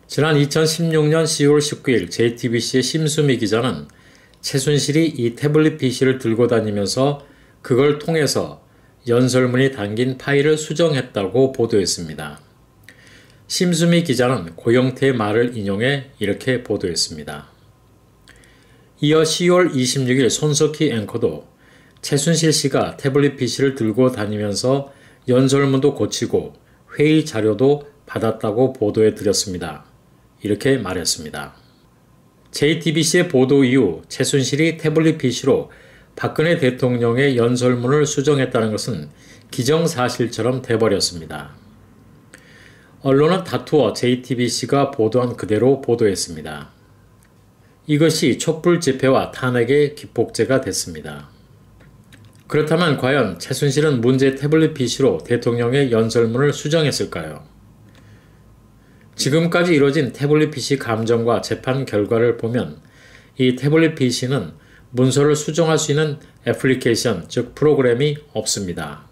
지난 2016년 10월 19일 JTBC의 심수미 기자는 최순실이 이 태블릿 PC를 들고 다니면서 그걸 통해서 연설문이 담긴 파일을 수정했다고 보도했습니다. 심수미 기자는 고영태의 말을 인용해 이렇게 보도했습니다. 이어 10월 26일 손석희 앵커도 최순실 씨가 태블릿 PC를 들고 다니면서 연설문도 고치고 회의 자료도 받았다고 보도해 드렸습니다. 이렇게 말했습니다. JTBC의 보도 이후 최순실이 태블릿 PC로 박근혜 대통령의 연설문을 수정했다는 것은 기정사실처럼 돼버렸습니다. 언론은 다투어 JTBC가 보도한 그대로 보도했습니다. 이것이 촛불 집회와 탄핵의 기폭제가 됐습니다. 그렇다면 과연 최순실은 문제 태블릿 PC로 대통령의 연설문을 수정했을까요? 지금까지 이뤄진 태블릿 PC 감정과 재판 결과를 보면 이 태블릿 PC는 문서를 수정할 수 있는 애플리케이션, 즉 프로그램이 없습니다.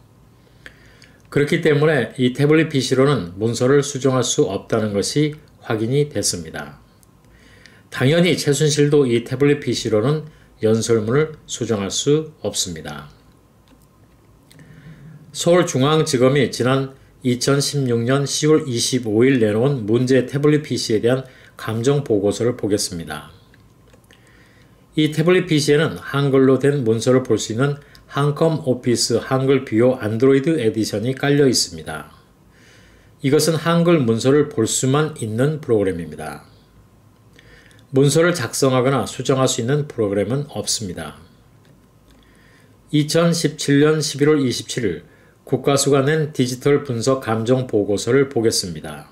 그렇기 때문에 이 태블릿 PC로는 문서를 수정할 수 없다는 것이 확인이 됐습니다. 당연히 최순실도 이 태블릿 PC로는 연설문을 수정할 수 없습니다. 서울중앙지검이 지난 2016년 10월 25일 내놓은 문제 태블릿 PC에 대한 감정보고서를 보겠습니다. 이 태블릿 PC에는 한글로 된 문서를 볼 수 있는 한컴 오피스 한글 뷰어 안드로이드 에디션이 깔려 있습니다. 이것은 한글 문서를 볼 수만 있는 프로그램입니다. 문서를 작성하거나 수정할 수 있는 프로그램은 없습니다. 2017년 11월 27일 국가수가 낸 디지털 분석 감정 보고서를 보겠습니다.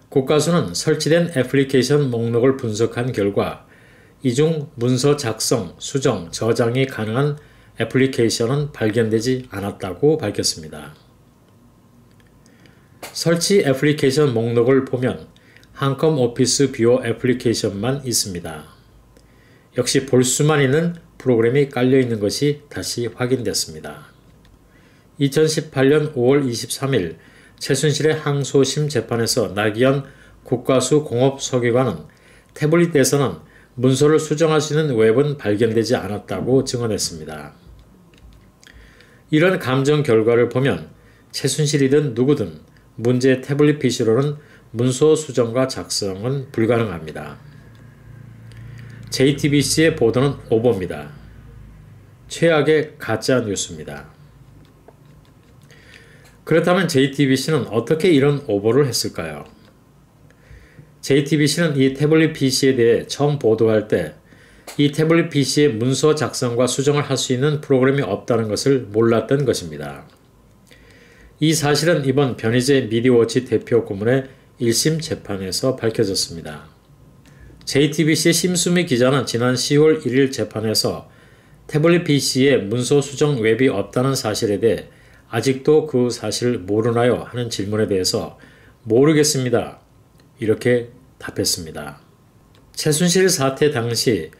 국가수는 설치된 애플리케이션 목록을 분석한 결과 이 중 문서 작성, 수정, 저장이 가능한 애플리케이션은 발견되지 않았다고 밝혔습니다. 설치 애플리케이션 목록을 보면 한컴 오피스 뷰어 애플리케이션만 있습니다. 역시 볼 수만 있는 프로그램이 깔려 있는 것이 다시 확인됐습니다. 2018년 5월 23일 최순실의 항소심 재판에서 나기현 국가수 공업서기관은 태블릿에서는 문서를 수정할 수 있는 웹은 발견되지 않았다고 증언했습니다. 이런 감정 결과를 보면 최순실이든 누구든 문제 태블릿 PC로는 문서 수정과 작성은 불가능합니다. JTBC의 보도는 오보입니다. 최악의 가짜 뉴스입니다. 그렇다면 JTBC는 어떻게 이런 오보를 했을까요? JTBC는 이 태블릿 PC에 대해 처음 보도할 때 이 태블릿 PC의 문서 작성과 수정을 할 수 있는 프로그램이 없다는 것을 몰랐던 것입니다. 이 사실은 이번 변희재 미디어워치 대표 고문의 1심 재판에서 밝혀졌습니다. JTBC의 심수미 기자는 지난 10월 1일 재판에서 태블릿 PC에 문서 수정 웹이 없다는 사실에 대해 아직도 그 사실을 모르나요? 하는 질문에 대해서 모르겠습니다. 이렇게 답했습니다. 최순실 사태 당시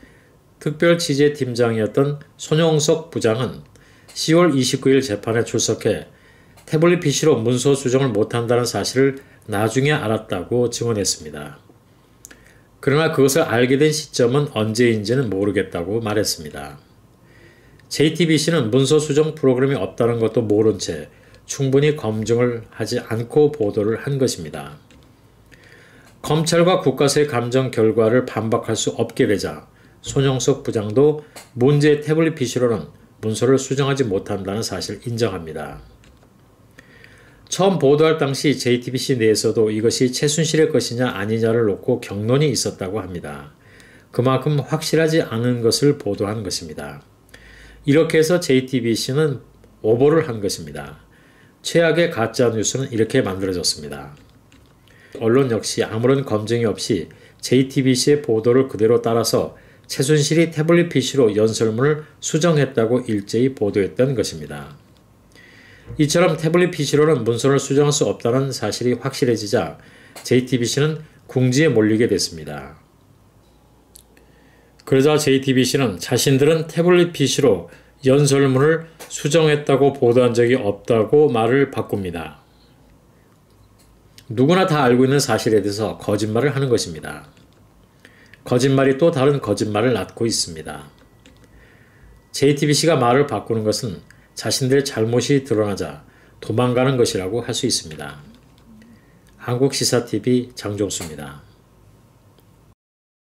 특별취재팀장이었던 손용석 부장은 10월 29일 재판에 출석해 태블릿 PC로 문서 수정을 못한다는 사실을 나중에 알았다고 증언했습니다. 그러나 그것을 알게 된 시점은 언제인지는 모르겠다고 말했습니다. JTBC는 문서 수정 프로그램이 없다는 것도 모른 채 충분히 검증을 하지 않고 보도를 한 것입니다. 검찰과 국가수의 감정 결과를 반박할 수 없게 되자 손영석 부장도 문제 태블릿 PC로는 문서를 수정하지 못한다는 사실을 인정합니다. 처음 보도할 당시 JTBC 내에서도 이것이 최순실의 것이냐 아니냐를 놓고 격론이 있었다고 합니다. 그만큼 확실하지 않은 것을 보도한 것입니다. 이렇게 해서 JTBC는 오보를 한 것입니다. 최악의 가짜뉴스는 이렇게 만들어졌습니다. 언론 역시 아무런 검증이 없이 JTBC의 보도를 그대로 따라서 최순실이 태블릿 PC로 연설문을 수정했다고 일제히 보도했던 것입니다. 이처럼 태블릿 PC로는 문서를 수정할 수 없다는 사실이 확실해지자 JTBC는 궁지에 몰리게 됐습니다. 그러자 JTBC는 자신들은 태블릿 PC로 연설문을 수정했다고 보도한 적이 없다고 말을 바꿉니다. 누구나 다 알고 있는 사실에 대해서 거짓말을 하는 것입니다. 거짓말이 또 다른 거짓말을 낳고 있습니다. JTBC가 말을 바꾸는 것은 자신들의 잘못이 드러나자 도망가는 것이라고 할 수 있습니다. 한국시사TV 장종수입니다.